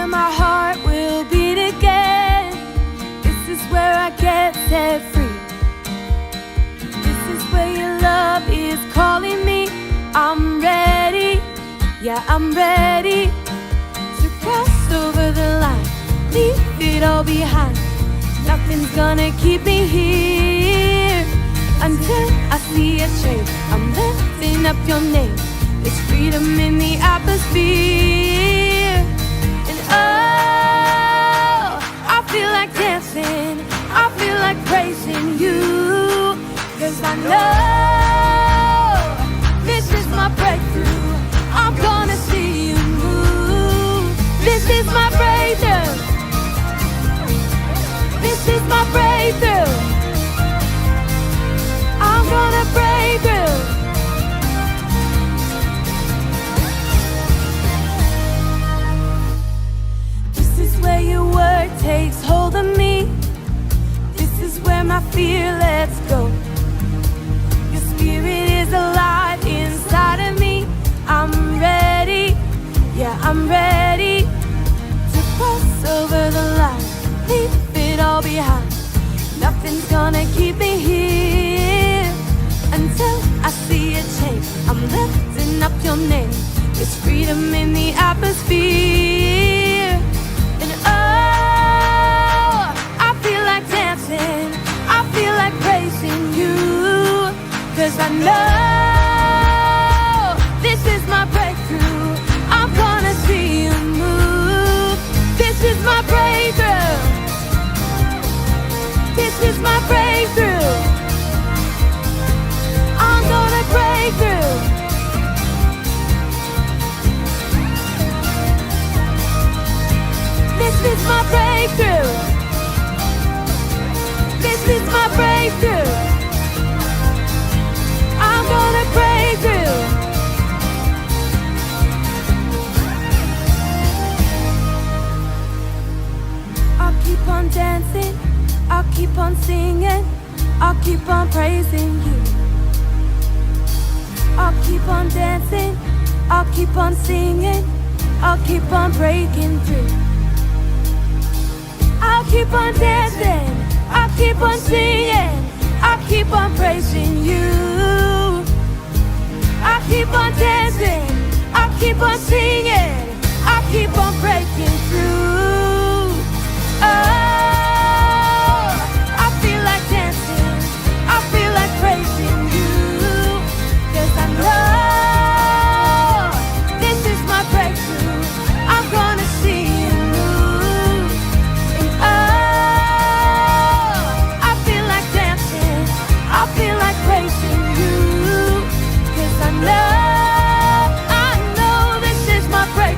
My heart will beat again. This is where I get set free. This is where your love is calling me. I'm ready, yeah, I'm ready to cross over the line, leave it all behind. Nothing's gonna keep me here until I see a change. I'm lifting up your name. There's freedom in the atmosphere. Oh, I feel like dancing, I feel like praising you, 'cause I know this is my breakthrough. I'm gonna see you move. This is my breakthrough. This is my breakthrough. I'm gonna break through. Where your word takes hold of me. This is where my fear lets go. Your spirit is alive inside of me. I'm ready, yeah, I'm ready to cross over the line, leave it all behind. Nothing's gonna keep me here until I see a change. I'm lifting up your name. There's freedom in the atmosphere. I feel like praising you, 'cause I know this is my breakthrough. I'm gonna see you move. This is my breakthrough. This is my breakthrough. I'm gonna break through. This is my breakthrough. This is my breakthrough. I'm gonna break through. I'll keep on dancing, I'll keep on singing, I'll keep on praising you. I'll keep on dancing, I'll keep on singing, I'll keep on breaking through. I'll keep on dancing, I'll keep on singing, I'll keep on praising you. I'll keep on dancing, I'll keep on singing, I'll keep on breaking through. Oh, I feel like dancing, I feel like praising you, 'cause I know this is my breakthrough. I'm gonna see you move. And I feel like praising you, 'cause I know this is my breakthrough.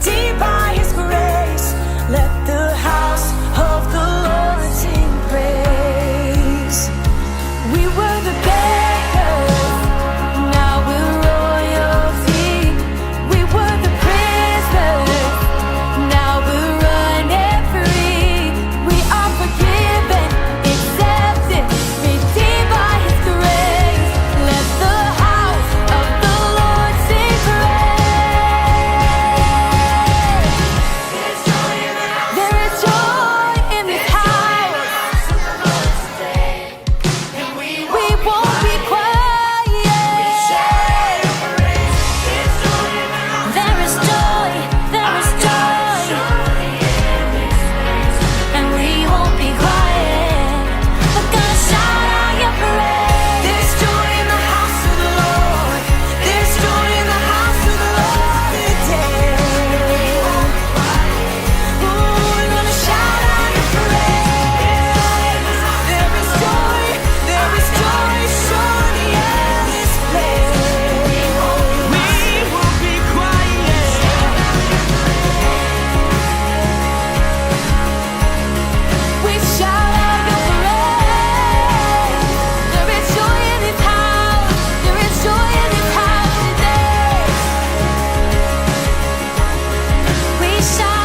redeemed by His grace. Let the house of the Lord sing praise. We were the beggars, now we're royalty. We were the prisoners, now we're running free. We are forgiven, accepted, redeemed by His grace. Let the house of the Lord sing praise. There is joy in this house. We won't be quiet. There is joy, and we won't be quiet. We're gonna shout out your praise. There's joy in the house of the Lord. There's joy in the house of the Lord today. Ooh, we're gonna shout out your praise. There is joy surely in this place. We won't be quiet. We shout out your praise. There is joy in this house. There is joy in this house today. We shout out your praise. We shout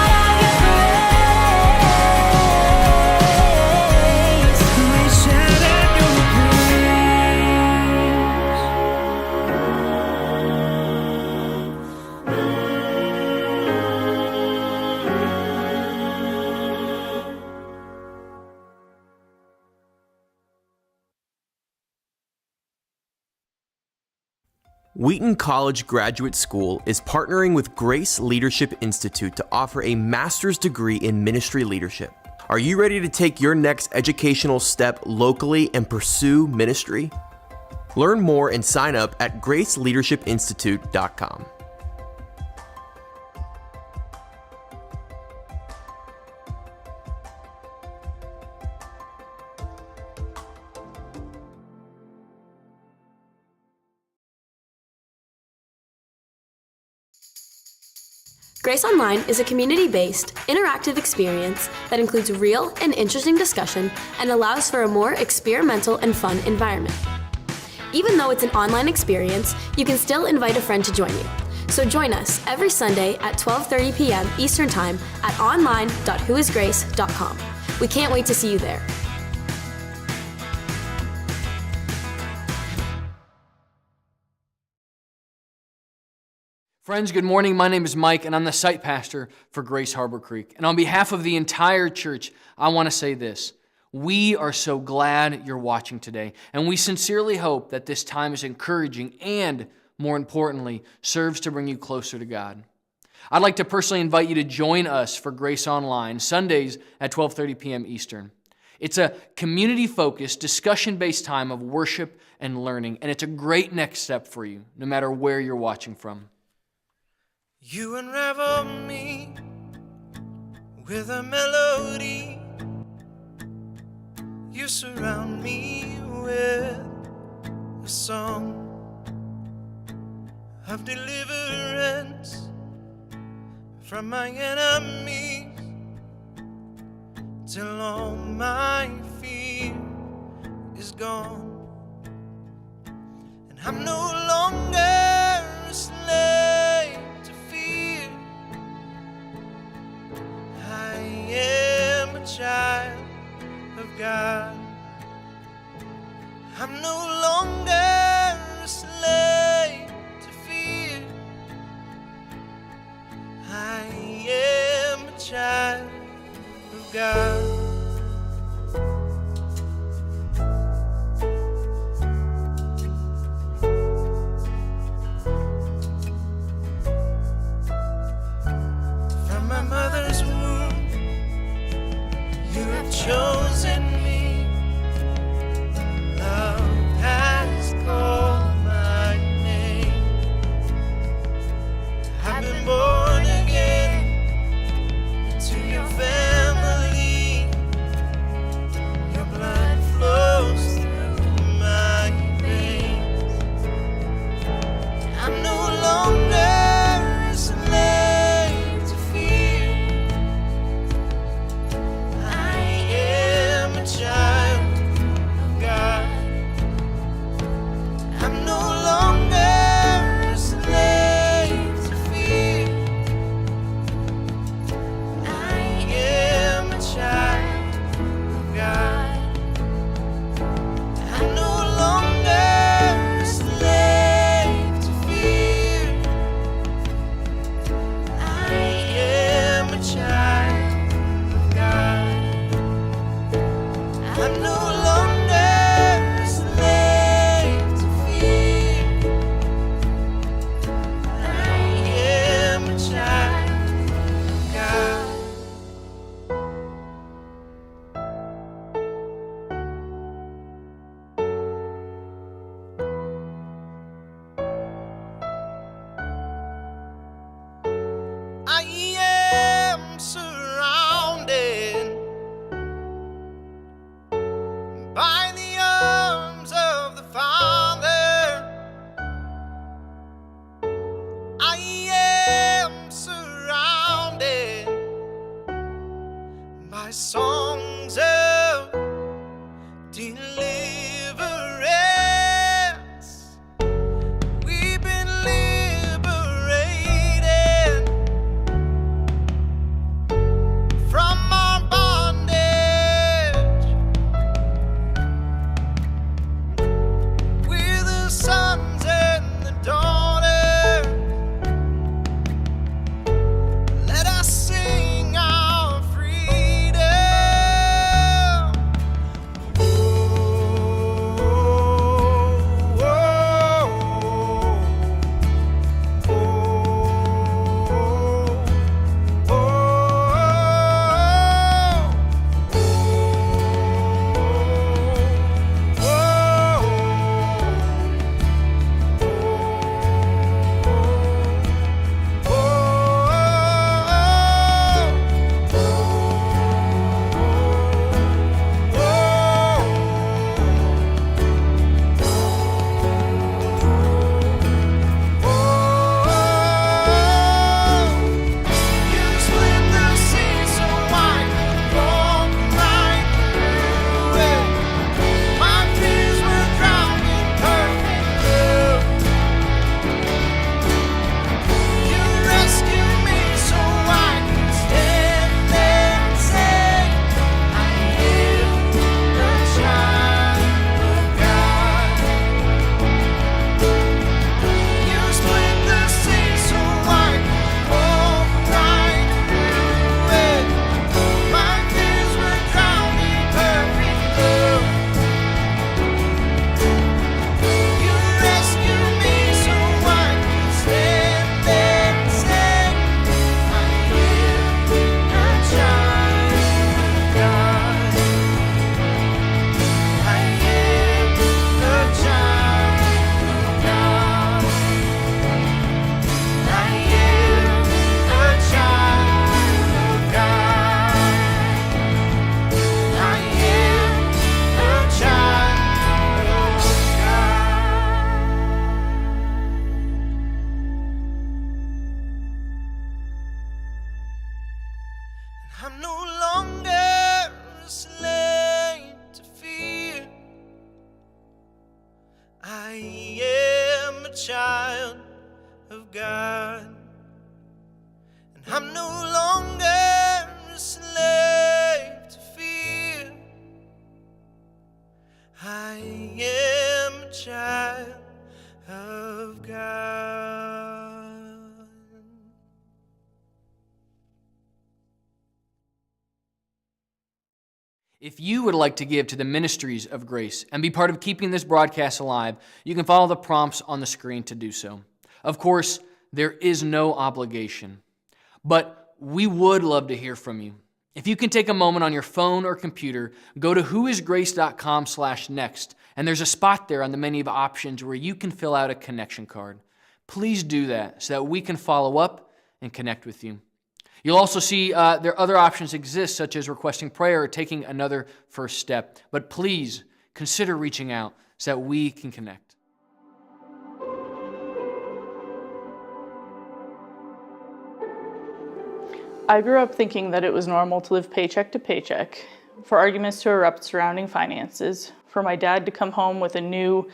out your Wheaton College Graduate School is partnering with Grace Leadership Institute to offer a master's degree in ministry leadership. Are you ready to take your next educational step locally and pursue ministry? Learn more and sign up at graceleadershipinstitute.com. Grace Online is a community-based, interactive experience that includes real and interesting discussion and allows for a more experimental and fun environment. Even though it's an online experience, you can still invite a friend to join you. So join us every Sunday at 12:30 p.m. Eastern Time at online.whoisgrace.com. We can't wait to see you there. Friends, good morning. My name is Mike, and I'm the site pastor for Grace Harbor Creek. And on behalf of the entire church, I want to say this. We are so glad you're watching today, and we sincerely hope that this time is encouraging and, more importantly, serves to bring you closer to God. I'd like to personally invite you to join us for Grace Online, Sundays at 12:30 p.m. Eastern. It's a community-focused, discussion-based time of worship and learning, and it's a great next step for you, no matter where you're watching from. You unravel me with a melody. You surround me with a song of deliverance from my enemies, till all my fear is gone, and I'm no longer a slave to fear. I am a child of God. I'm no longer a slave to fear. I am a child of God. From my mother's womb, you have chosen me. Love has called my name. I've been born again to your family. Your blood flows through my veins. I'm no longer a slave to songs of deliverance. We've been liberated from our bondage. We're the sons and the daughters. Let us sing our freedom. I'm no longer a slave to fear. I am a child of God. And I'm no longer a slave to fear. I am a child of God. If you would like to give to the ministries of Grace and be part of keeping this broadcast alive, you can follow the prompts on the screen to do so. Of course, there is no obligation, but we would love to hear from you. If you can take a moment on your phone or computer, go to whoisgrace.com/next, and there's a spot there on the menu of options where you can fill out a connection card. Please do that so that we can follow up and connect with you. You'll also see there other options exist, such as requesting prayer or taking another first step. But please consider reaching out so that we can connect. I grew up thinking that it was normal to live paycheck to paycheck, for arguments to erupt surrounding finances, for my dad to come home with a new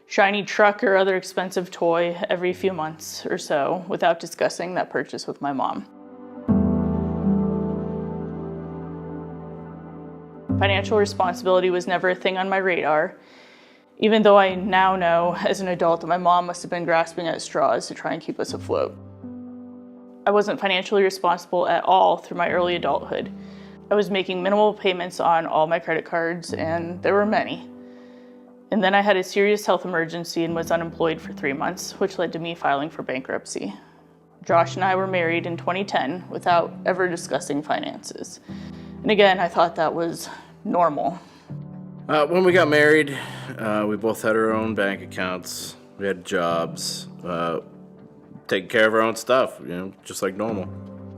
shiny truck or other expensive toy every few months or so without discussing that purchase with my mom. Financial responsibility was never a thing on my radar, even though I now know as an adult that my mom must have been grasping at straws to try and keep us afloat. I wasn't financially responsible at all through my early adulthood. I was making minimal payments on all my credit cards, and there were many. And then I had a serious health emergency and was unemployed for 3 months, which led to me filing for bankruptcy. Josh and I were married in 2010 without ever discussing finances. And again, I thought that was normal. When we got married, we both had our own bank accounts. We had jobs, taking care of our own stuff, just like normal.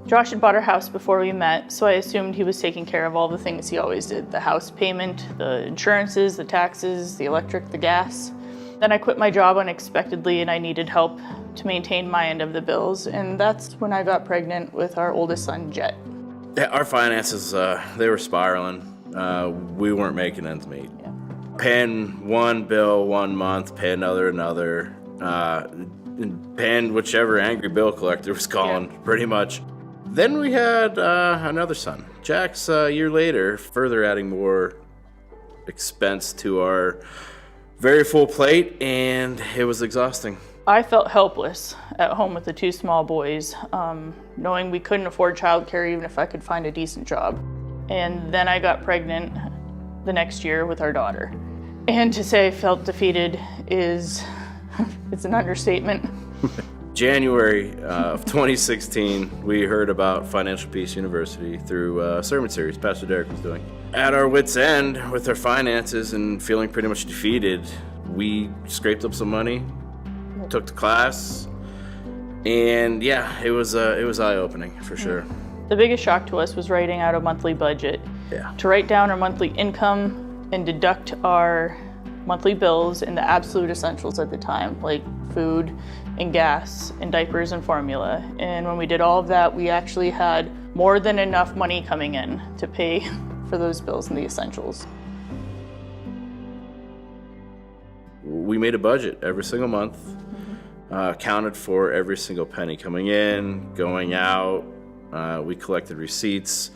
Josh had bought our house before we met, so I assumed he was taking care of all the things he always did. The house payment, the insurances, the taxes, the electric, the gas. Then I quit my job unexpectedly and I needed help to maintain my end of the bills, and that's when I got pregnant with our oldest son, Jet. Yeah, our finances, they were spiraling. We weren't making ends meet. Yeah. Paying one bill one month, pay another, and paying whichever angry bill collector was calling, pretty much. Then we had another son. Jack's a year later, further adding more expense to our very full plate, and it was exhausting. I felt helpless at home with the two small boys, knowing we couldn't afford childcare even if I could find a decent job. And then I got pregnant the next year with our daughter. And to say I felt defeated is, it's an understatement. January of 2016, we heard about Financial Peace University through a sermon series Pastor Derek was doing. At our wits' end with our finances and feeling pretty much defeated, we scraped up some money, took the class, and yeah, it was eye-opening for sure. The biggest shock to us was writing out a monthly budget. Yeah. To write down our monthly income and deduct our monthly bills and the absolute essentials at the time, like food and gas and diapers and formula. And when we did all of that, we actually had more than enough money coming in to pay for those bills and the essentials. We made a budget every single month, accounted for every single penny coming in, going out. We collected receipts,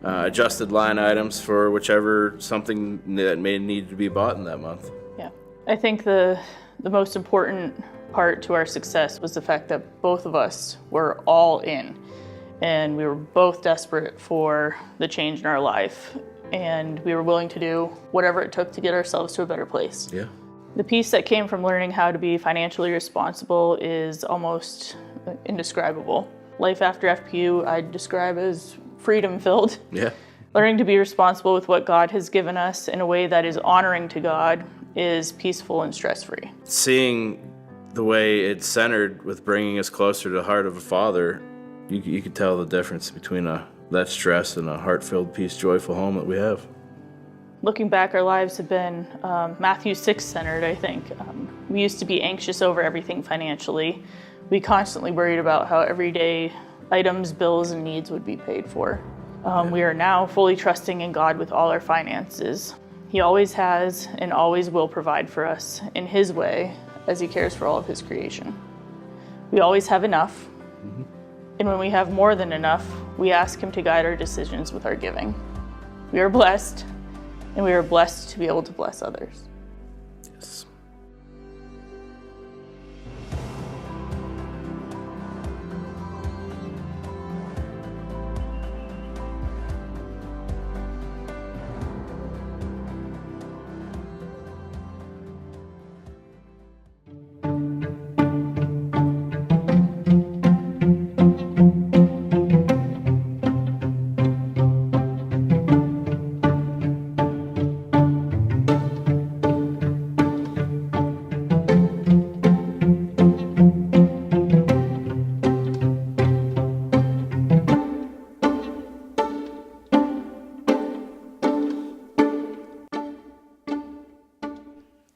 adjusted line items for whichever something that may need to be bought in that month. Yeah, I think the most important part to our success was the fact that both of us were all in, and we were both desperate for the change in our life, and we were willing to do whatever it took to get ourselves to a better place. Yeah. The peace that came from learning how to be financially responsible is almost indescribable. Life after FPU I'd describe as freedom-filled. Yeah. Learning to be responsible with what God has given us in a way that is honoring to God is peaceful and stress-free. Seeing the way it's centered with bringing us closer to the heart of a father, you could tell the difference between that stress and a heart-filled, peace, joyful home that we have. Looking back, our lives have been Matthew 6-centered, I think. We used to be anxious over everything financially. We constantly worried about how everyday items, bills, and needs would be paid for. We are now fully trusting in God with all our finances. He always has and always will provide for us in His way as He cares for all of His creation. We always have enough, and when we have more than enough, we ask Him to guide our decisions with our giving. We are blessed, and we are blessed to be able to bless others. Yes.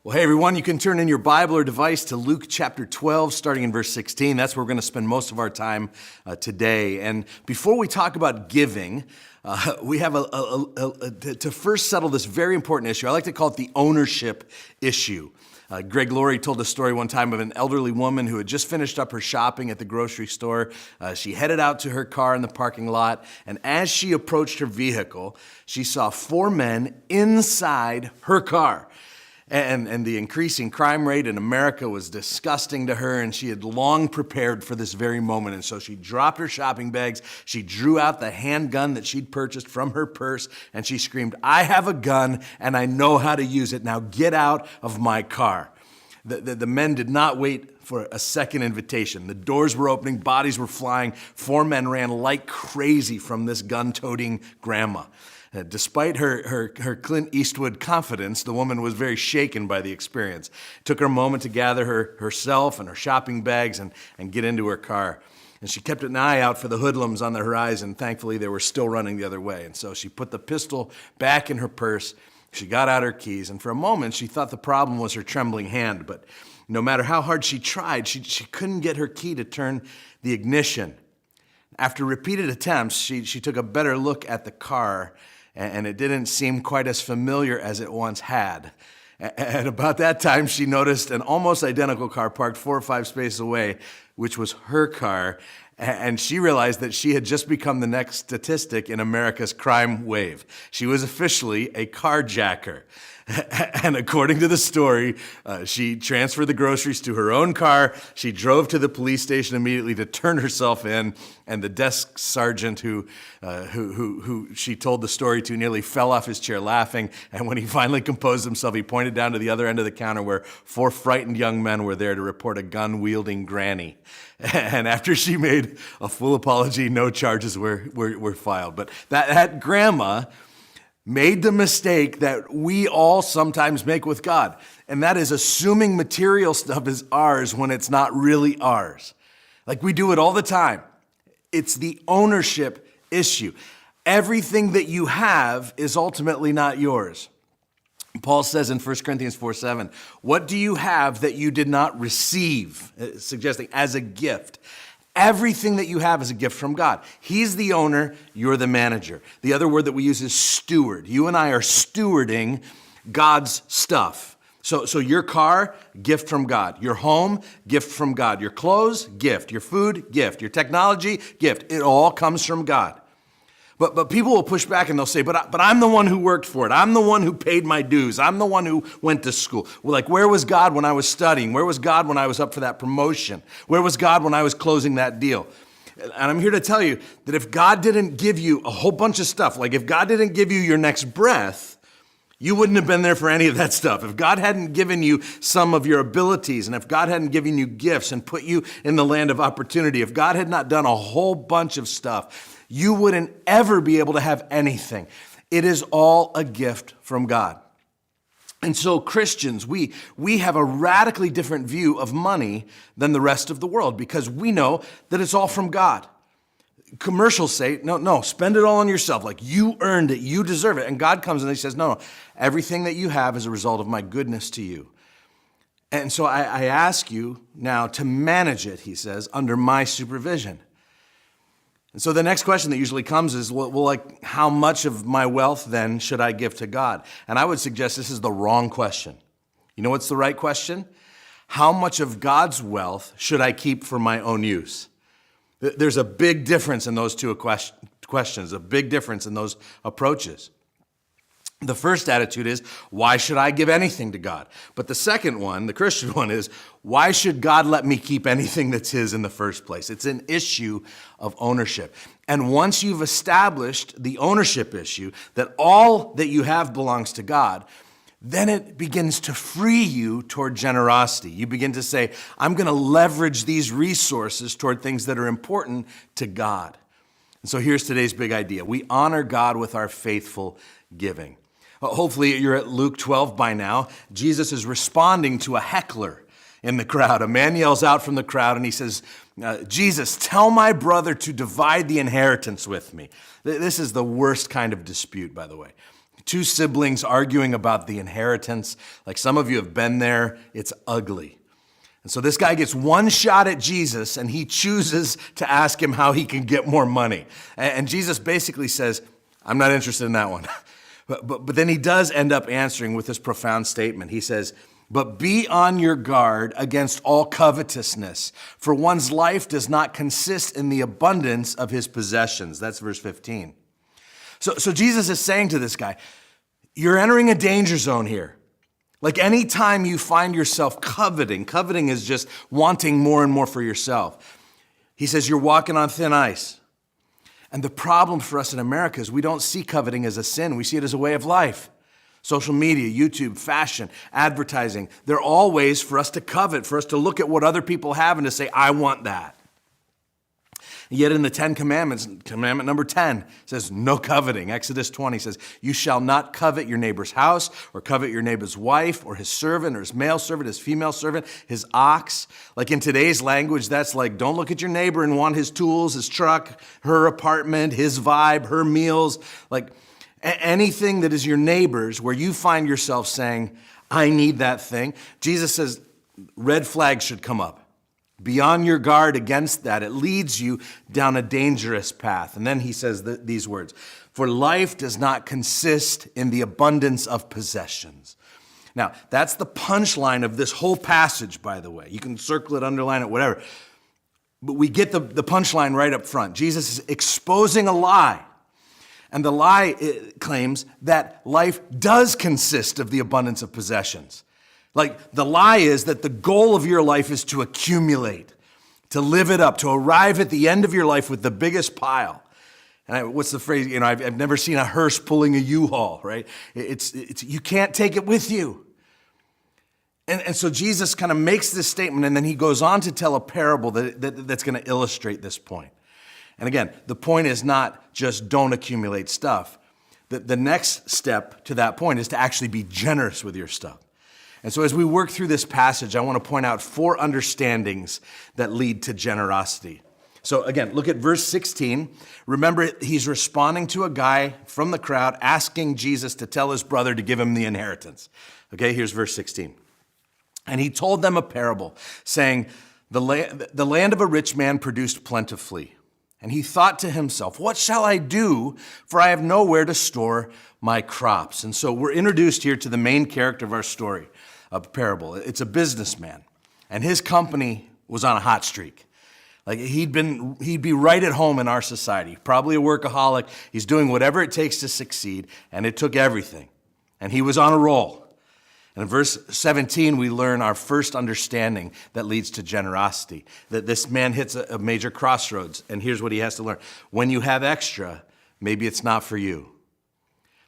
Well, hey everyone, you can turn in your Bible or device to Luke chapter 12, starting in verse 16. That's where we're going to spend most of our time today. And before we talk about giving, we have to first settle this very important issue. I like to call it the ownership issue. Greg Laurie told a story one time of an elderly woman who had just finished up her shopping at the grocery store. She headed out to her car in the parking lot, and as she approached her vehicle, she saw 4 men inside her car. And the increasing crime rate in America was disgusting to her, and she had long prepared for this very moment. And so she dropped her shopping bags, she drew out the handgun that she'd purchased from her purse, and she screamed, "I have a gun, and I know how to use it. Now get out of my car." The men did not wait for a second invitation. The doors were opening, bodies were flying. 4 men ran like crazy from this gun-toting grandma. Despite her Clint Eastwood confidence, the woman was very shaken by the experience. It took her a moment to gather herself and her shopping bags and get into her car. And she kept an eye out for the hoodlums on the horizon. Thankfully, they were still running the other way. And so she put the pistol back in her purse. She got out her keys. And for a moment, she thought the problem was her trembling hand. But no matter how hard she tried, she couldn't get her key to turn the ignition. After repeated attempts, she took a better look at the car, and it didn't seem quite as familiar as it once had. At about that time, she noticed an almost identical car parked 4 or 5 spaces away, which was her car, and she realized that she had just become the next statistic in America's crime wave. She was officially a carjacker. And according to the story, she transferred the groceries to her own car. She drove to the police station immediately to turn herself in, and the desk sergeant who she told the story to nearly fell off his chair laughing. And when he finally composed himself, he pointed down to the other end of the counter where 4 frightened young men were there to report a gun-wielding granny. And after she made a full apology, no charges were filed. But that grandma made the mistake that we all sometimes make with God, and that is assuming material stuff is ours when it's not really ours. Like we do it all the time. It's the ownership issue. Everything that you have is ultimately not yours. Paul says in 1 Corinthians 4:7, "What do you have that you did not receive?" Suggesting as a gift. Everything that you have is a gift from God. He's the owner, you're the manager. The other word that we use is steward. You and I are stewarding God's stuff. So your car, gift from God. Your home, gift from God. Your clothes, gift. Your food, gift. Your technology, gift. It all comes from God. But people will push back and they'll say, but I'm the one who worked for it. I'm the one who paid my dues. I'm the one who went to school. Well, like, where was God when I was studying? Where was God when I was up for that promotion? Where was God when I was closing that deal? And I'm here to tell you that if God didn't give you a whole bunch of stuff, like if God didn't give you your next breath, you wouldn't have been there for any of that stuff. If God hadn't given you some of your abilities, and if God hadn't given you gifts and put you in the land of opportunity, if God had not done a whole bunch of stuff, you wouldn't ever be able to have anything. It is all a gift from God. And so Christians, we have a radically different view of money than the rest of the world because we know that it's all from God. Commercials say, no, spend it all on yourself. Like you earned it, you deserve it. And God comes and he says, no, everything that you have is a result of my goodness to you. And so I ask you now to manage it, he says, under my supervision. And so the next question that usually comes is, well, like, how much of my wealth then should I give to God? And I would suggest this is the wrong question. You know what's the right question? How much of God's wealth should I keep for my own use? There's a big difference in those two questions, a big difference in those approaches. The first attitude is, why should I give anything to God? But the second one, the Christian one, is, why should God let me keep anything that's his in the first place? It's an issue of ownership. And once you've established the ownership issue, that all that you have belongs to God, then it begins to free you toward generosity. You begin to say, I'm going to leverage these resources toward things that are important to God. And so here's today's big idea. We honor God with our faithful giving. Hopefully you're at Luke 12 by now. Jesus is responding to a heckler in the crowd. A man yells out from the crowd and he says, Jesus, tell my brother to divide the inheritance with me. This is the worst kind of dispute, by the way. 2 siblings arguing about the inheritance. Like some of you have been there, it's ugly. And so this guy gets one shot at Jesus and he chooses to ask him how he can get more money. And Jesus basically says, I'm not interested in that one. But then he does end up answering with this profound statement. He says, but be on your guard against all covetousness, for one's life does not consist in the abundance of his possessions. That's verse 15. So Jesus is saying to this guy, you're entering a danger zone here. Like any time you find yourself coveting is just wanting more and more for yourself. He says you're walking on thin ice. And the problem for us in America is we don't see coveting as a sin. We see it as a way of life. Social media, YouTube, fashion, advertising, they're all ways for us to covet, for us to look at what other people have and to say, I want that. Yet in the 10 Commandments, commandment number 10 says no coveting. Exodus 20 says, you shall not covet your neighbor's house or covet your neighbor's wife or his servant or his male servant, his female servant, his ox. Like in today's language, that's like, don't look at your neighbor and want his tools, his truck, her apartment, his vibe, her meals. Like anything that is your neighbor's where you find yourself saying, I need that thing. Jesus says red flags should come up. Be on your guard against that. It leads you down a dangerous path. And then he says these words, for life does not consist in the abundance of possessions. Now, that's the punchline of this whole passage, by the way. You can circle it, underline it, whatever. But we get the punchline right up front. Jesus is exposing a lie. And the lie claims that life does consist of the abundance of possessions. Like, the lie is that the goal of your life is to accumulate, to live it up, to arrive at the end of your life with the biggest pile. And what's the phrase? I've never seen a hearse pulling a U-Haul, right? It's you can't take it with you. And so Jesus kind of makes this statement, and then he goes on to tell a parable that's going to illustrate this point. And again, the point is not just don't accumulate stuff. The next step to that point is to actually be generous with your stuff. And so as we work through this passage, I want to point out 4 understandings that lead to generosity. So again, look at verse 16. Remember, he's responding to a guy from the crowd asking Jesus to tell his brother to give him the inheritance. Okay, here's verse 16. And he told them a parable, saying, the land of a rich man produced plentifully. And he thought to himself, what shall I do? For I have nowhere to store my crops. And so we're introduced here to the main character of our story, a parable. It's a businessman, and his company was on a hot streak. Like he'd be right at home in our society, probably a workaholic. He's doing whatever it takes to succeed, and it took everything. And he was on a roll. And in verse 17, we learn our first understanding that leads to generosity, that this man hits a major crossroads, and here's what he has to learn. When you have extra, maybe it's not for you.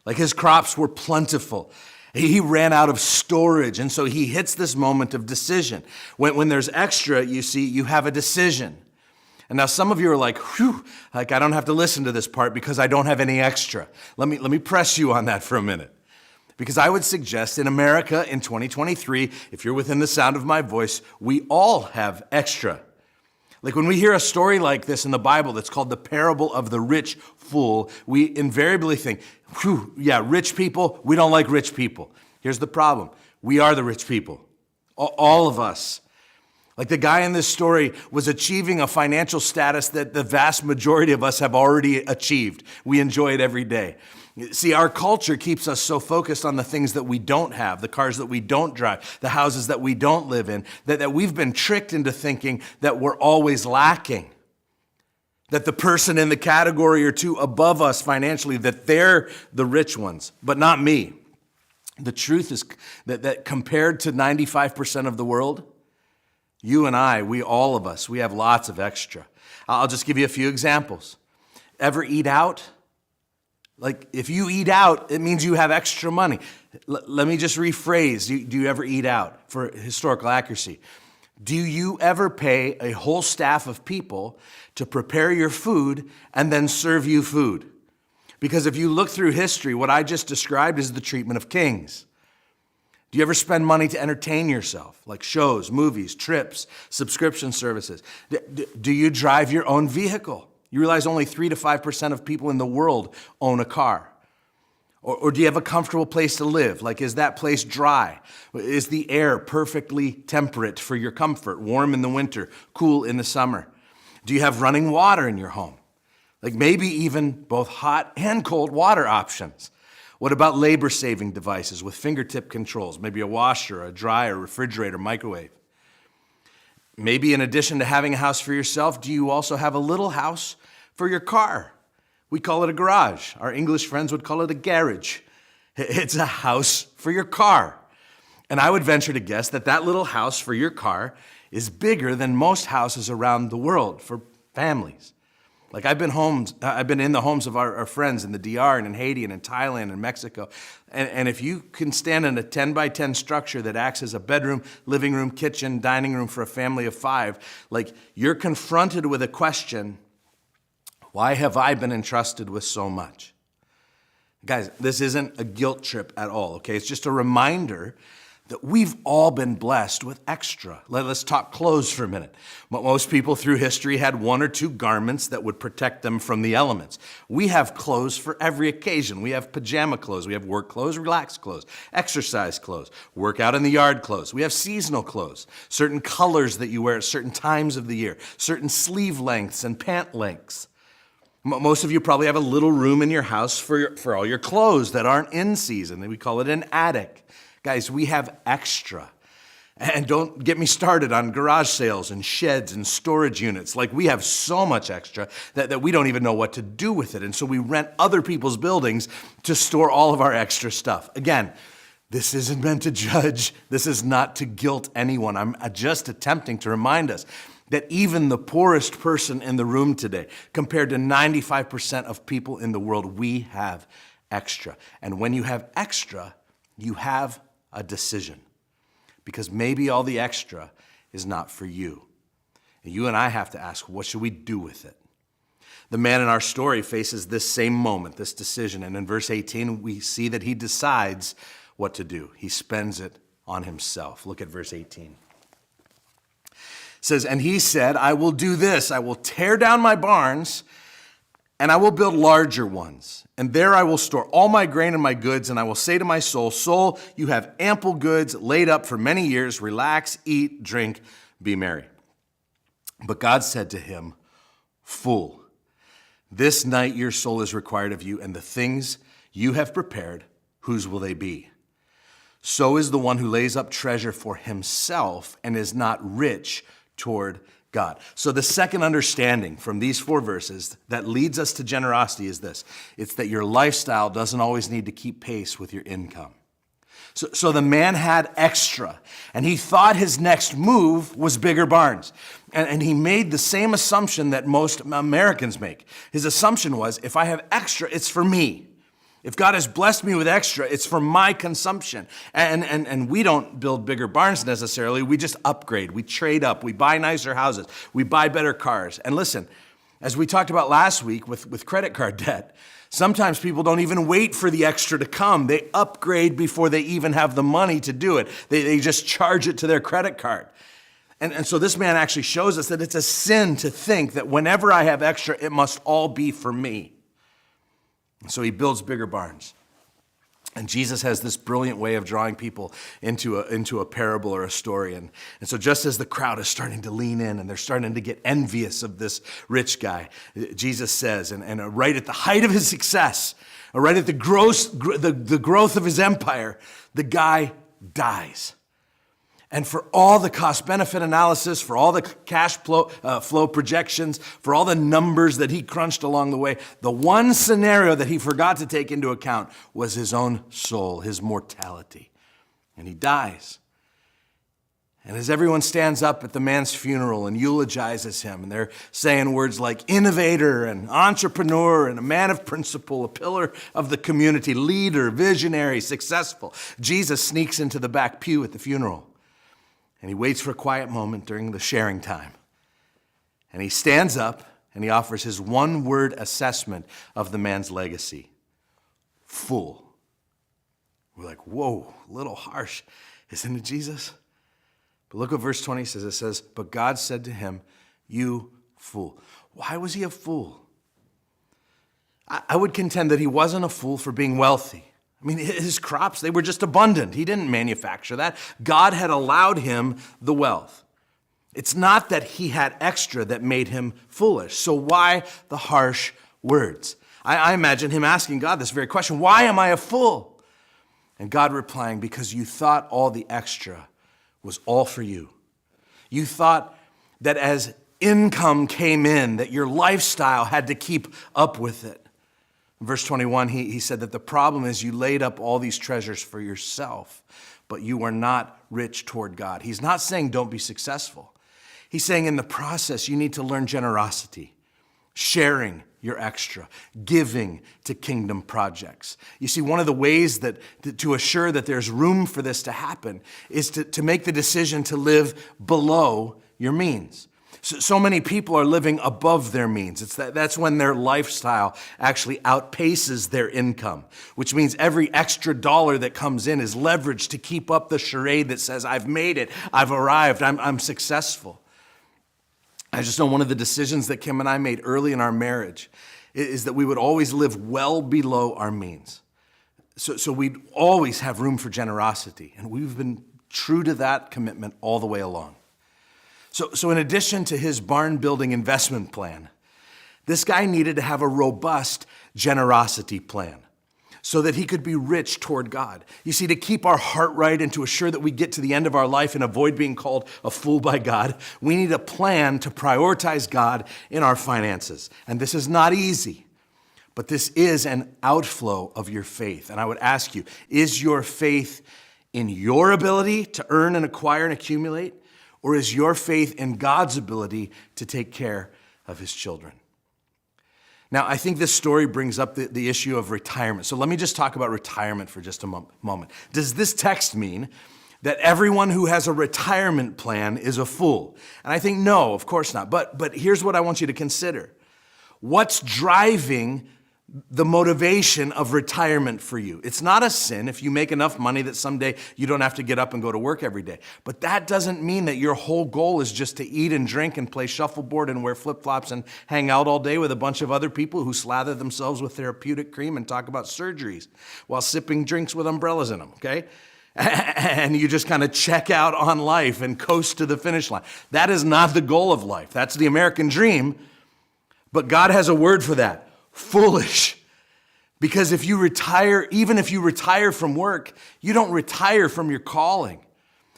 Like his crops were plentiful. He ran out of storage, and so he hits this moment of decision. When there's extra, you see, you have a decision. And now some of you are like, whew, like I don't have to listen to this part because I don't have any extra. Let me press you on that for a minute. Because I would suggest in America in 2023, if you're within the sound of my voice, we all have extra. Like when we hear a story like this in the Bible that's called the parable of the rich fool, we invariably think, whew, yeah, rich people, we don't like rich people. Here's the problem. We are the rich people. All of us. Like the guy in this story was achieving a financial status that the vast majority of us have already achieved. We enjoy it every day. See, our culture keeps us so focused on the things that we don't have, the cars that we don't drive, the houses that we don't live in, that we've been tricked into thinking that we're always lacking. That the person in the category or two above us financially, that they're the rich ones, but not me. The truth is that compared to 95% of the world, you and I, all of us, we have lots of extra. I'll just give you a few examples. Ever eat out? Like, if you eat out, it means you have extra money. Let me just rephrase. Do you ever eat out for historical accuracy? Do you ever pay a whole staff of people to prepare your food and then serve you food? Because if you look through history, what I just described is the treatment of kings. Do you ever spend money to entertain yourself, like shows, movies, trips, subscription services? Do you drive your own vehicle? You realize only 3 to 5% of people in the world own a car. Or do you have a comfortable place to live? Like, is that place dry? Is the air perfectly temperate for your comfort, warm in the winter, cool in the summer? Do you have running water in your home? Like maybe even both hot and cold water options. What about labor-saving devices with fingertip controls? Maybe a washer, a dryer, refrigerator, microwave. Maybe in addition to having a house for yourself, do you also have a little house for your car? We call it a garage. Our English friends would call it a garage. It's a house for your car. And I would venture to guess that that little house for your car is bigger than most houses around the world for families. Like I've been in the homes of our friends in the DR and in Haiti and in Thailand and Mexico. And if you can stand in a 10 by 10 structure that acts as a bedroom, living room, kitchen, dining room for a family of 5, like you're confronted with a question, why have I been entrusted with so much? Guys, this isn't a guilt trip at all, okay? It's just a reminder that we've all been blessed with extra. Let's talk clothes for a minute. Most people through history had one or two garments that would protect them from the elements. We have clothes for every occasion. We have pajama clothes. We have work clothes, relaxed clothes, exercise clothes, work out in the yard clothes. We have seasonal clothes, certain colors that you wear at certain times of the year, certain sleeve lengths and pant lengths. Most of you probably have a little room in your house for all your clothes that aren't in season. We call it an attic. Guys, we have extra. And don't get me started on garage sales and sheds and storage units. Like, we have so much extra that we don't even know what to do with it. And so we rent other people's buildings to store all of our extra stuff. Again, this isn't meant to judge. This is not to guilt anyone. I'm just attempting to remind us that even the poorest person in the room today, compared to 95% of people in the world, we have extra. And when you have extra, you have a decision, because maybe all the extra is not for you. And you and I have to ask, what should we do with it? The man in our story faces this same moment, this decision. And in verse 18, we see that he decides what to do. He spends it on himself. Look at verse 18. It says, and he said, I will do this. I will tear down my barns and I will build larger ones. And there I will store all my grain and my goods, and I will say to my soul, soul, you have ample goods laid up for many years. Relax, eat, drink, be merry. But God said to him, fool, this night your soul is required of you, and the things you have prepared, whose will they be? So is the one who lays up treasure for himself and is not rich toward God. So the second understanding from these 4 verses that leads us to generosity is this. It's that your lifestyle doesn't always need to keep pace with your income. So the man had extra, and he thought his next move was bigger barns. And he made the same assumption that most Americans make. His assumption was, if I have extra, it's for me. If God has blessed me with extra, it's for my consumption. And we don't build bigger barns necessarily. We just upgrade. We trade up. We buy nicer houses. We buy better cars. And listen, as we talked about last week with credit card debt, sometimes people don't even wait for the extra to come. They upgrade before they even have the money to do it. They just charge it to their credit card. And so this man actually shows us that it's a sin to think that whenever I have extra, it must all be for me. So he builds bigger barns. And Jesus has this brilliant way of drawing people into a parable or a story. And so just as the crowd is starting to lean in and they're starting to get envious of this rich guy, Jesus says, and right at the height of his success, or right at the growth of his empire, the guy dies. And for all the cost-benefit analysis, for all the cash flow projections, for all the numbers that he crunched along the way, the one scenario that he forgot to take into account was his own soul, his mortality. And he dies. And as everyone stands up at the man's funeral and eulogizes him, and they're saying words like innovator and entrepreneur and a man of principle, a pillar of the community, leader, visionary, successful, Jesus sneaks into the back pew at the funeral. And he waits for a quiet moment during the sharing time. And he stands up and he offers his one-word assessment of the man's legacy. Fool. We're like, whoa, a little harsh, isn't it, Jesus? But look what verse 20 says. It says, but God said to him, you fool. Why was he a fool? I would contend that he wasn't a fool for being wealthy. I mean, his crops, they were just abundant. He didn't manufacture that. God had allowed him the wealth. It's not that he had extra that made him foolish. So why the harsh words? I imagine him asking God this very question, why am I a fool? And God replying, because you thought all the extra was all for you. You thought that as income came in, that your lifestyle had to keep up with it. In verse 21, he said that the problem is you laid up all these treasures for yourself, but you are not rich toward God. He's not saying don't be successful. He's saying in the process, you need to learn generosity, sharing your extra, giving to kingdom projects. You see, one of the ways that to assure that there's room for this to happen is to make the decision to live below your means. So many people are living above their means. That's when their lifestyle actually outpaces their income, which means every extra dollar that comes in is leveraged to keep up the charade that says, I've made it, I've arrived, I'm successful. I just know one of the decisions that Kim and I made early in our marriage is that we would always live well below our means. So we'd always have room for generosity, and we've been true to that commitment all the way along. So in addition to his barn building investment plan, this guy needed to have a robust generosity plan so that he could be rich toward God. You see, to keep our heart right and to assure that we get to the end of our life and avoid being called a fool by God, we need a plan to prioritize God in our finances. And this is not easy, but this is an outflow of your faith. And I would ask you, is your faith in your ability to earn and acquire and accumulate? Or is your faith in God's ability to take care of his children? Now, I think this story brings up the issue of retirement. So let me just talk about retirement for just a moment. Does this text mean that everyone who has a retirement plan is a fool? And I think no, of course not. But here's what I want you to consider. What's driving the motivation of retirement for you? It's not a sin if you make enough money that someday you don't have to get up and go to work every day. But that doesn't mean that your whole goal is just to eat and drink and play shuffleboard and wear flip-flops and hang out all day with a bunch of other people who slather themselves with therapeutic cream and talk about surgeries while sipping drinks with umbrellas in them, okay? And you just kind of check out on life and coast to the finish line. That is not the goal of life. That's the American dream. But God has a word for that. Foolish. Because if you retire, even if you retire from work, you don't retire from your calling.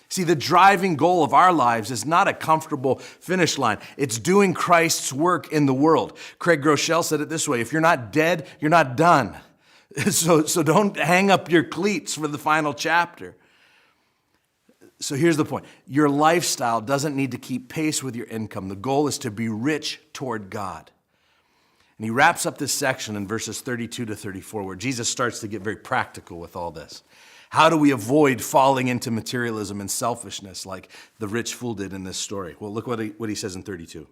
See, the driving goal of our lives is not a comfortable finish line. It's doing Christ's work in the world. Craig Groeschel said it this way: if you're not dead, you're not done. So don't hang up your cleats for the final chapter. So here's the point. Your lifestyle doesn't need to keep pace with your income. The goal is to be rich toward God. And he wraps up this section in verses 32 to 34, where Jesus starts to get very practical with all this. How do we avoid falling into materialism and selfishness like the rich fool did in this story? Well, look what he says in 32.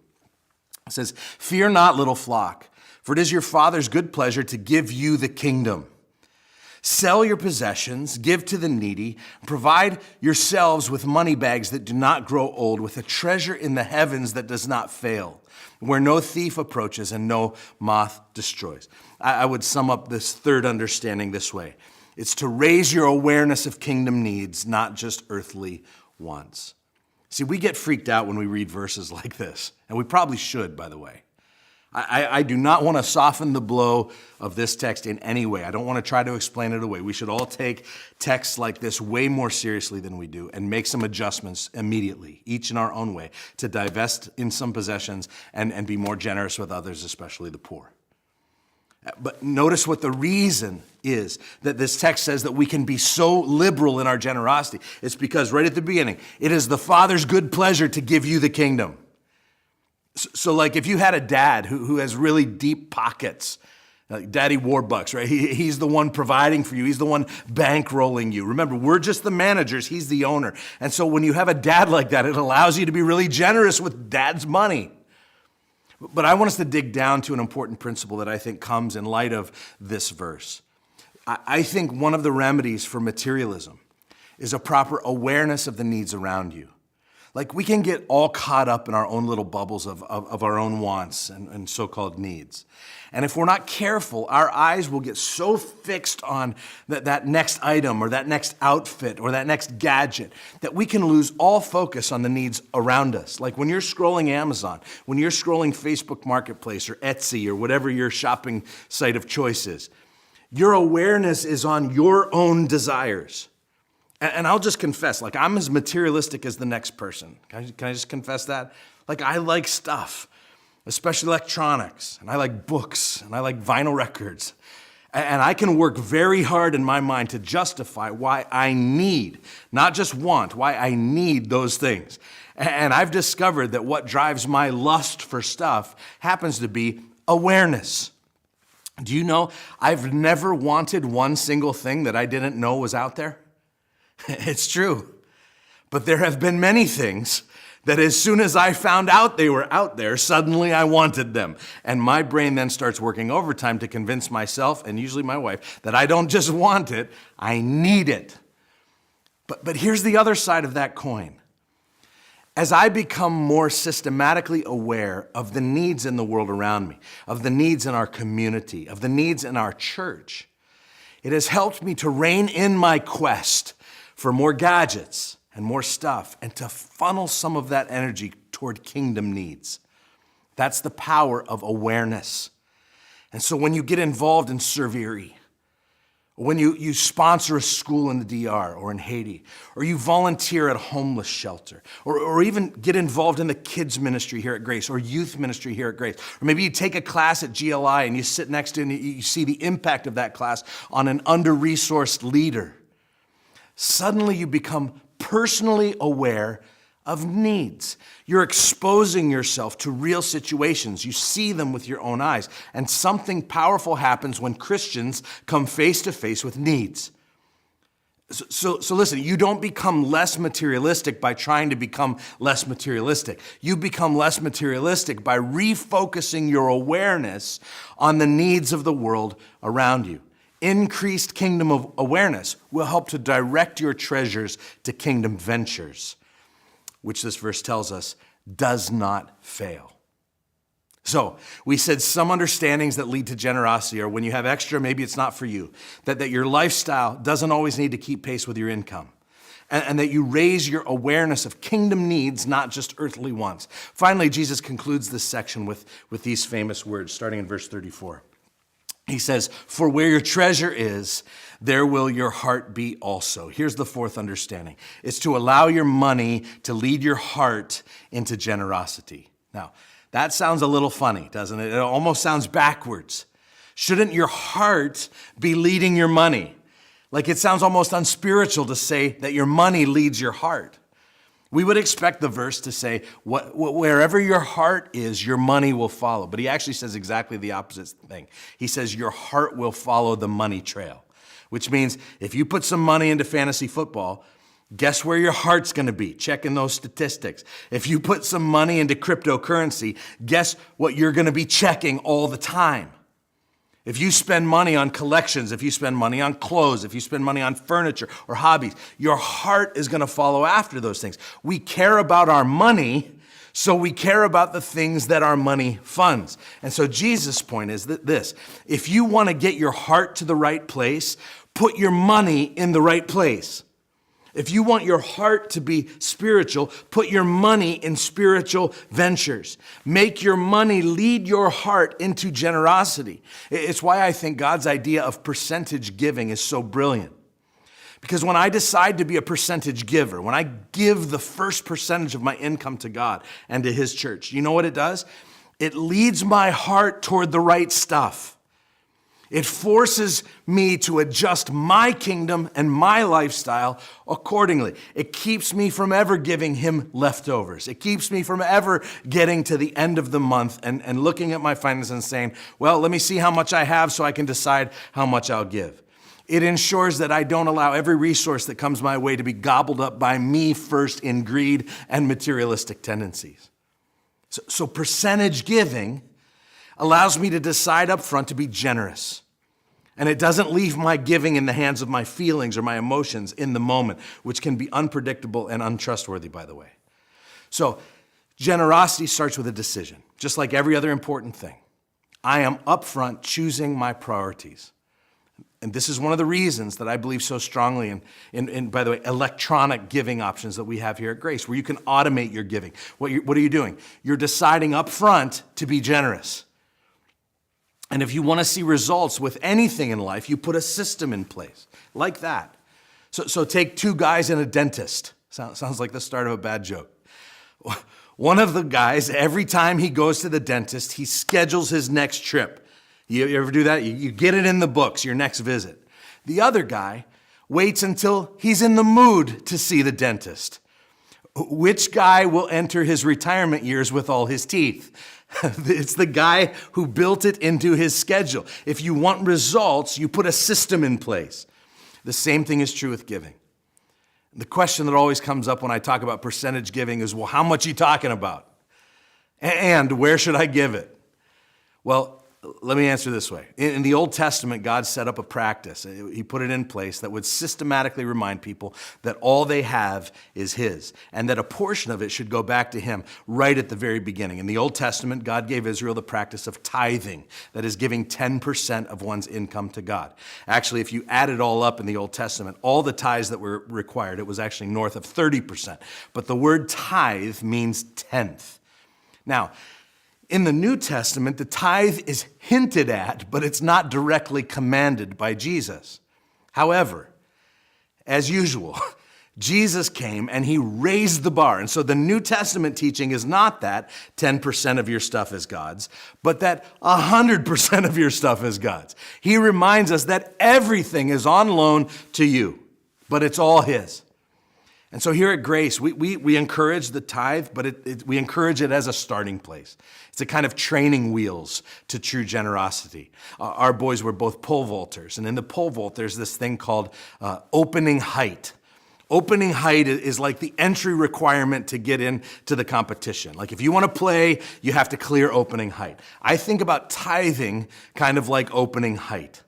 It says, "Fear not, little flock, for it is your Father's good pleasure to give you the kingdom. Sell your possessions, give to the needy, and provide yourselves with money bags that do not grow old, with a treasure in the heavens that does not fail, where no thief approaches and no moth destroys." I would sum up this third understanding this way. It's to raise your awareness of kingdom needs, not just earthly wants. See, we get freaked out when we read verses like this, and we probably should, by the way. I do not want to soften the blow of this text in any way. I don't want to try to explain it away. We should all take texts like this way more seriously than we do and make some adjustments immediately, each in our own way, to divest in some possessions and be more generous with others, especially the poor. But notice what the reason is that this text says that we can be so liberal in our generosity. It's because right at the beginning, it is the Father's good pleasure to give you the kingdom. So like if you had a dad who has really deep pockets, like Daddy Warbucks, right? He's the one providing for you. He's the one bankrolling you. Remember, we're just the managers. He's the owner. And so when you have a dad like that, it allows you to be really generous with dad's money. But I want us to dig down to an important principle that I think comes in light of this verse. I think one of the remedies for materialism is a proper awareness of the needs around you. Like we can get all caught up in our own little bubbles of our own wants and so-called needs. And if we're not careful, our eyes will get so fixed on that next item or that next outfit or that next gadget that we can lose all focus on the needs around us. Like when you're scrolling Amazon, when you're scrolling Facebook Marketplace or Etsy or whatever your shopping site of choice is, your awareness is on your own desires. And I'll just confess, like I'm as materialistic as the next person. Can I just confess that? Like I like stuff, especially electronics, and I like books, and I like vinyl records. And I can work very hard in my mind to justify why I need, not just want, why I need those things. And I've discovered that what drives my lust for stuff happens to be awareness. Do you know, I've never wanted one single thing that I didn't know was out there. It's true. But there have been many things That as soon as I found out they were out there, suddenly I wanted them. And my brain then starts working overtime to convince myself, and usually my wife, that I don't just want it, I need it. But here's the other side of that coin. As I become more systematically aware of the needs in the world around me, of the needs in our community, of the needs in our church, it has helped me to rein in my quest for more gadgets and more stuff and to funnel some of that energy toward kingdom needs. That's the power of awareness. And so when you get involved in Serve Erie, when you sponsor a school in the DR or in Haiti, or you volunteer at a homeless shelter, or even get involved in the kids ministry here at Grace, or youth ministry here at Grace, or maybe you take a class at GLI and you sit next to it and you see the impact of that class on an under-resourced leader, suddenly you become personally aware of needs. You're exposing yourself to real situations. You see them with your own eyes. And something powerful happens when Christians come face to face with needs. So listen, you don't become less materialistic by trying to become less materialistic. You become less materialistic by refocusing your awareness on the needs of the world around you. Increased kingdom of awareness will help to direct your treasures to kingdom ventures, which this verse tells us does not fail. So we said some understandings that lead to generosity are when you have extra, maybe it's not for you, that your lifestyle doesn't always need to keep pace with your income, and that you raise your awareness of kingdom needs, not just earthly wants. Finally, Jesus concludes this section with these famous words, starting in verse 34. He says, "For where your treasure is, there will your heart be also." Here's the fourth understanding. It's to allow your money to lead your heart into generosity. Now, that sounds a little funny, doesn't it? It almost sounds backwards. Shouldn't your heart be leading your money? Like it sounds almost unspiritual to say that your money leads your heart. We would expect the verse to say, wherever your heart is, your money will follow. But he actually says exactly the opposite thing. He says your heart will follow the money trail, which means if you put some money into fantasy football, guess where your heart's going to be? Checking those statistics. If you put some money into cryptocurrency, guess what you're going to be checking all the time? If you spend money on collections, if you spend money on clothes, if you spend money on furniture or hobbies, your heart is going to follow after those things. We care about our money, so we care about the things that our money funds. And so Jesus' point is this: if you want to get your heart to the right place, put your money in the right place. If you want your heart to be spiritual, put your money in spiritual ventures. Make your money lead your heart into generosity. It's why I think God's idea of percentage giving is so brilliant. Because when I decide to be a percentage giver, when I give the first percentage of my income to God and to His church, you know what it does? It leads my heart toward the right stuff. It forces me to adjust my kingdom and my lifestyle accordingly. It keeps me from ever giving Him leftovers. It keeps me from ever getting to the end of the month and looking at my finances and saying, well, let me see how much I have so I can decide how much I'll give. It ensures that I don't allow every resource that comes my way to be gobbled up by me first in greed and materialistic tendencies. So percentage giving allows me to decide up front to be generous. And it doesn't leave my giving in the hands of my feelings or my emotions in the moment, which can be unpredictable and untrustworthy, by the way. So generosity starts with a decision, just like every other important thing. I am upfront choosing my priorities. And this is one of the reasons that I believe so strongly in by the way, electronic giving options that we have here at Grace, where you can automate your giving. What are you doing? You're deciding upfront to be generous. And if you want to see results with anything in life, you put a system in place like that. So take two guys and a dentist. Sounds like the start of a bad joke. One of the guys, every time he goes to the dentist, he schedules his next trip. You ever do that? You get it in the books, your next visit. The other guy waits until he's in the mood to see the dentist. Which guy will enter his retirement years with all his teeth? It's the guy who built it into his schedule. If you want results, you put a system in place. The same thing is true with giving. The question that always comes up when I talk about percentage giving is, well, how much are you talking about? And where should I give it? Well, let me answer this way. In the Old Testament, God set up a practice. He put it in place that would systematically remind people that all they have is His, and that a portion of it should go back to Him right at the very beginning. In the Old Testament, God gave Israel the practice of tithing, that is giving 10% of one's income to God. Actually, if you add it all up in the Old Testament, all the tithes that were required, it was actually north of 30%. But the word tithe means tenth. Now, in the New Testament, the tithe is hinted at, but it's not directly commanded by Jesus. However, as usual, Jesus came and He raised the bar. And so the New Testament teaching is not that 10% of your stuff is God's, but that 100% of your stuff is God's. He reminds us that everything is on loan to you, but it's all His. And so here at Grace, we encourage the tithe, but we encourage it as a starting place. It's a kind of training wheels to true generosity. Our boys were both pole vaulters, and in the pole vault, there's this thing called opening height. Opening height is like the entry requirement to get into the competition. Like if you want to play, you have to clear opening height. I think about tithing kind of like opening height.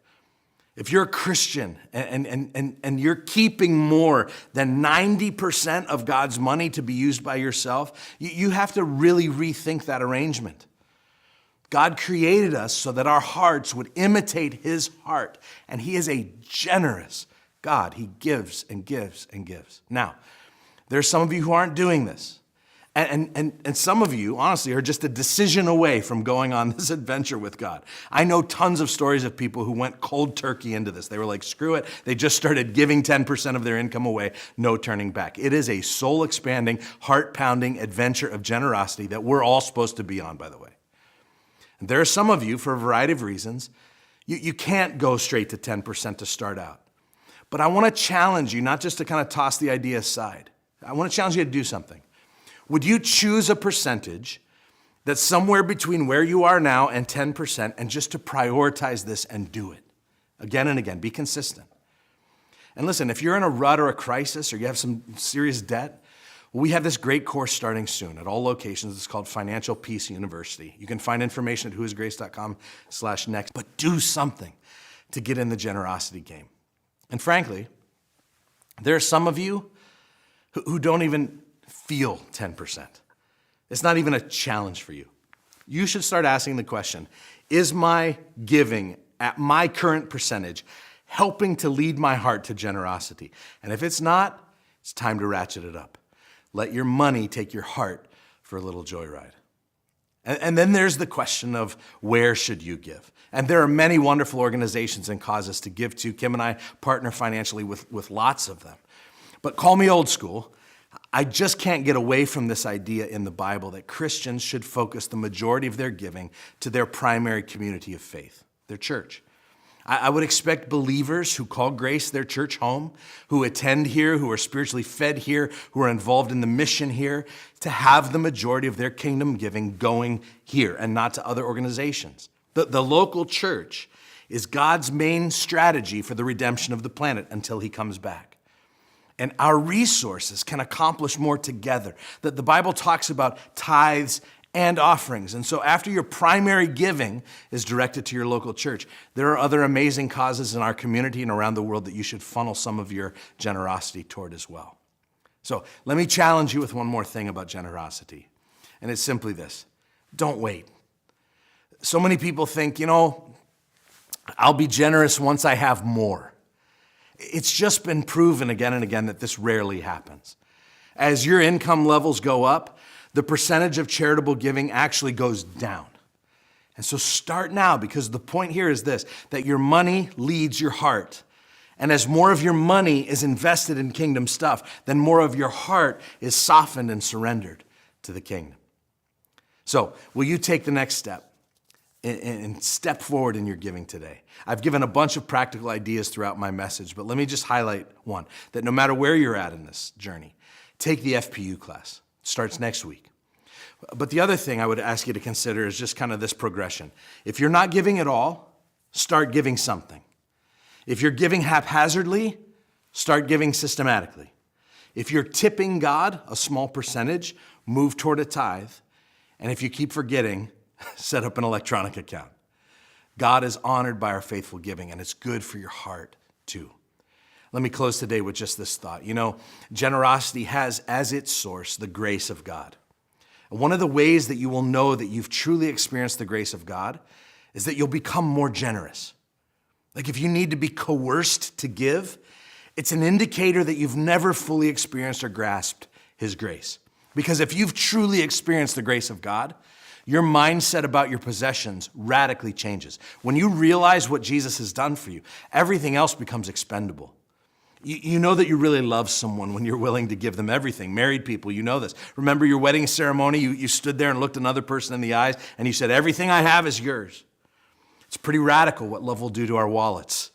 If you're a Christian and you're keeping more than 90% of God's money to be used by yourself, you have to really rethink that arrangement. God created us so that our hearts would imitate His heart, and He is a generous God. He gives and gives and gives. Now, there's some of you who aren't doing this. And some of you, honestly, are just a decision away from going on this adventure with God. I know tons of stories of people who went cold turkey into this. They were like, screw it. They just started giving 10% of their income away, no turning back. It is a soul-expanding, heart-pounding adventure of generosity that we're all supposed to be on, by the way. And there are some of you, for a variety of reasons, you can't go straight to 10% to start out. But I want to challenge you, not just to kind of toss the idea aside. I want to challenge you to do something. Would you choose a percentage that's somewhere between where you are now and 10%, and just to prioritize this and do it again and again? Be consistent. And listen, if you're in a rut or a crisis or you have some serious debt, we have this great course starting soon at all locations. It's called Financial Peace University. You can find information at whoisgrace.com/next, but do something to get in the generosity game. And frankly, there are some of you who don't even feel 10%. It's not even a challenge for you. You should start asking the question, is my giving at my current percentage helping to lead my heart to generosity? And if it's not, it's time to ratchet it up. Let your money take your heart for a little joyride. And then there's the question of where should you give? And there are many wonderful organizations and causes to give to. Kim and I partner financially with lots of them. But call me old school, I just can't get away from this idea in the Bible that Christians should focus the majority of their giving to their primary community of faith, their church. I would expect believers who call Grace their church home, who attend here, who are spiritually fed here, who are involved in the mission here, to have the majority of their kingdom giving going here and not to other organizations. The local church is God's main strategy for the redemption of the planet until He comes back. And our resources can accomplish more together. That the Bible talks about tithes and offerings. And so after your primary giving is directed to your local church, there are other amazing causes in our community and around the world that you should funnel some of your generosity toward as well. So let me challenge you with one more thing about generosity. And it's simply this: don't wait. So many people think, I'll be generous once I have more. It's just been proven again and again that this rarely happens. As your income levels go up, the percentage of charitable giving actually goes down. And so start now, because the point here is this, that your money leads your heart. And as more of your money is invested in kingdom stuff, then more of your heart is softened and surrendered to the kingdom. So will you take the next step and step forward in your giving today? I've given a bunch of practical ideas throughout my message, but let me just highlight one, that no matter where you're at in this journey, take the FPU class. It starts next week. But the other thing I would ask you to consider is just kind of this progression. If you're not giving at all, start giving something. If you're giving haphazardly, start giving systematically. If you're tipping God a small percentage, move toward a tithe. And if you keep forgetting, set up an electronic account. God is honored by our faithful giving, and it's good for your heart too. Let me close today with just this thought. You know, generosity has as its source the grace of God. And one of the ways that you will know that you've truly experienced the grace of God is that you'll become more generous. Like if you need to be coerced to give, it's an indicator that you've never fully experienced or grasped His grace. Because if you've truly experienced the grace of God, your mindset about your possessions radically changes. When you realize what Jesus has done for you, everything else becomes expendable. You know that you really love someone when you're willing to give them everything. Married people, you know this. Remember your wedding ceremony? You stood there and looked another person in the eyes and you said, everything I have is yours. It's pretty radical what love will do to our wallets.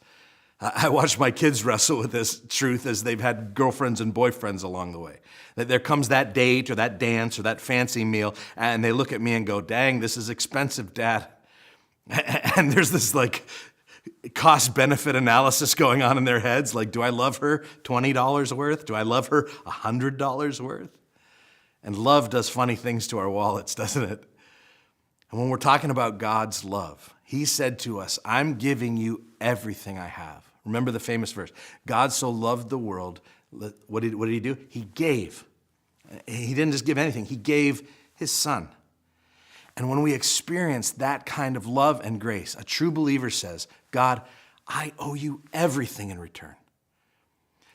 I watch my kids wrestle with this truth as they've had girlfriends and boyfriends along the way. That there comes that date or that dance or that fancy meal, and they look at me and go, dang, this is expensive, Dad. And there's this like cost-benefit analysis going on in their heads. Like, do I love her $20 worth? Do I love her $100 worth? And love does funny things to our wallets, doesn't it? And when we're talking about God's love, He said to us, I'm giving you everything I have. Remember the famous verse, God so loved the world, what did He do? He gave. He didn't just give anything, He gave His Son. And when we experience that kind of love and grace, a true believer says, God, I owe you everything in return.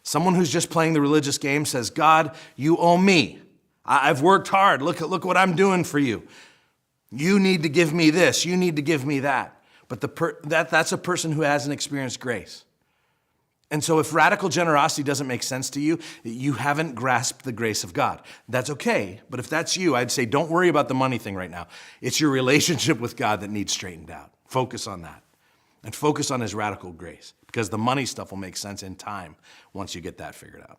Someone who's just playing the religious game says, God, you owe me. I've worked hard. Look what I'm doing for you. You need to give me this. You need to give me that. But that's a person who hasn't experienced grace. And so if radical generosity doesn't make sense to you, you haven't grasped the grace of God. That's okay. But if that's you, I'd say don't worry about the money thing right now. It's your relationship with God that needs straightened out. Focus on that. And focus on His radical grace. Because the money stuff will make sense in time once you get that figured out.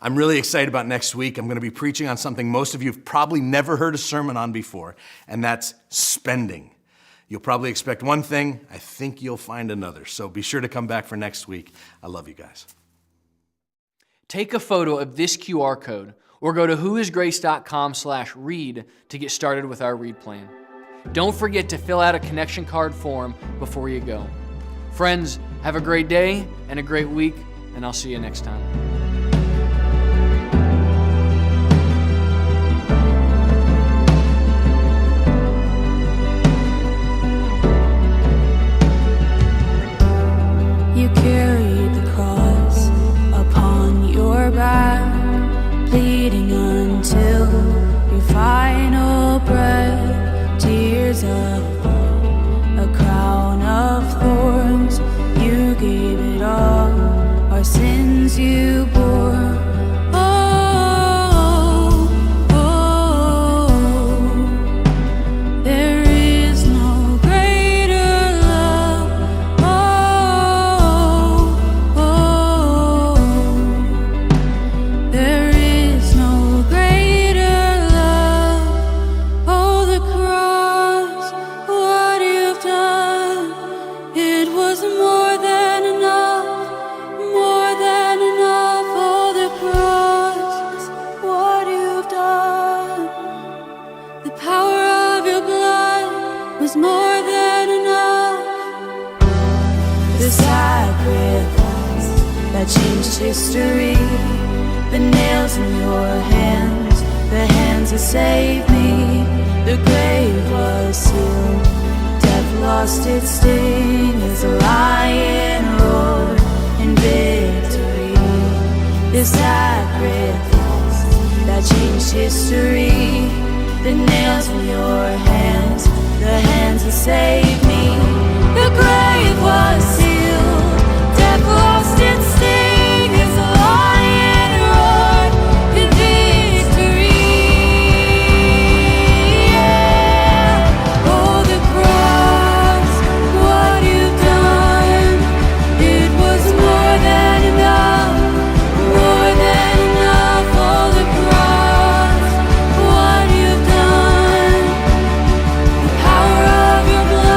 I'm really excited about next week. I'm going to be preaching on something most of you have probably never heard a sermon on before, and that's spending. You'll probably expect one thing. I think you'll find another. So be sure to come back for next week. I love you guys. Take a photo of this QR code or go to whoisgrace.com/read to get started with our read plan. Don't forget to fill out a connection card form before you go. Friends, have a great day and a great week, and I'll see you next time. You carried the cross upon your back, bleeding until your final breath. Tears of blood, a crown of thorns. You gave it all, our sins you bore. Oh, oh, there is no greater love. Oh, there is no greater love. Oh, the cross, what you've done, it was more than enough, more than enough. Oh, the cross, what you've done, the power of your blood was more than enough. The sacrifice that changed history, the nails in your hands, the hands that saved me. The grave was sealed, death lost its sting as the lion roared in victory. The sacrifice that changed history, the nails in your hands, the hands that saved me. The grave was sealed, death lost its sting as the lion roared in victory. Yeah. Oh, the cross, what you've done, it was more than enough, more than enough. Oh, the cross, what you've done, the power of your blood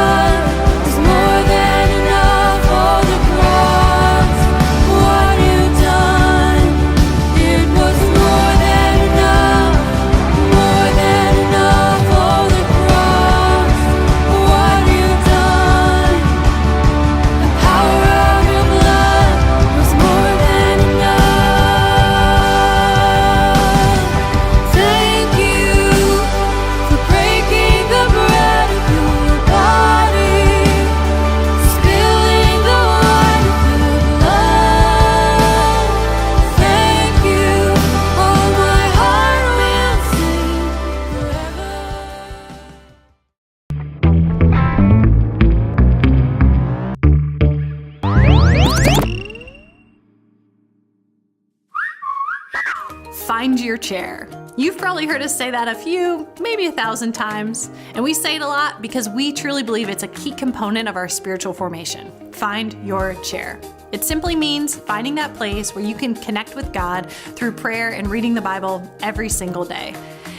find your chair. You've probably heard us say that a few, maybe 1,000 times, and we say it a lot because we truly believe it's a key component of our spiritual formation. Find your chair. It simply means finding that place where you can connect with God through prayer and reading the Bible every single day.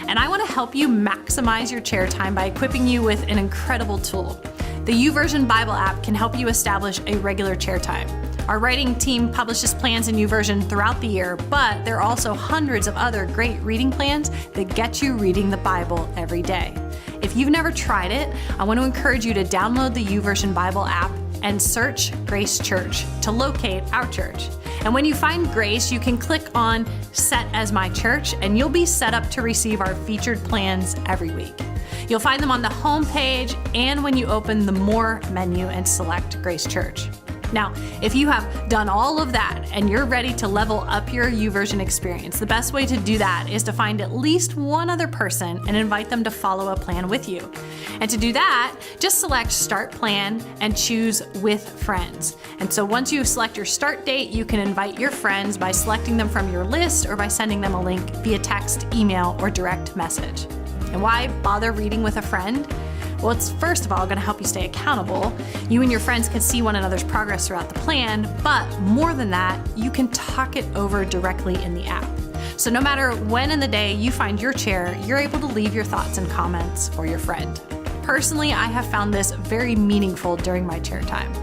And I want to help you maximize your chair time by equipping you with an incredible tool. The YouVersion Bible app can help you establish a regular chair time. Our writing team publishes plans in YouVersion throughout the year, but there are also hundreds of other great reading plans that get you reading the Bible every day. If you've never tried it, I want to encourage you to download the YouVersion Bible app and search Grace Church to locate our church. And when you find Grace, you can click on Set as My Church, and you'll be set up to receive our featured plans every week. You'll find them on the home page and when you open the More menu and select Grace Church. Now, if you have done all of that and you're ready to level up your YouVersion experience, the best way to do that is to find at least one other person and invite them to follow a plan with you. And to do that, just select Start Plan and choose With Friends. And so once you select your start date, you can invite your friends by selecting them from your list or by sending them a link via text, email, or direct message. And why bother reading with a friend? Well, it's first of all going to help you stay accountable. You and your friends can see one another's progress throughout the plan, but more than that, you can talk it over directly in the app. So no matter when in the day you find your chair, you're able to leave your thoughts and comments for your friend. Personally, I have found this very meaningful during my chair time.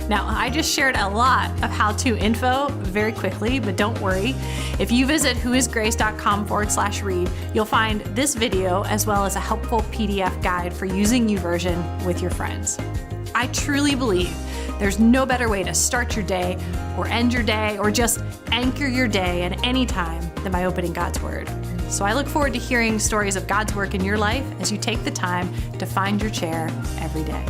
Now, I just shared a lot of how-to info very quickly, but don't worry. If you visit whoisgrace.com/read, you'll find this video as well as a helpful PDF guide for using YouVersion with your friends. I truly believe there's no better way to start your day or end your day or just anchor your day at any time than by opening God's Word. So I look forward to hearing stories of God's work in your life as you take the time to find your chair every day.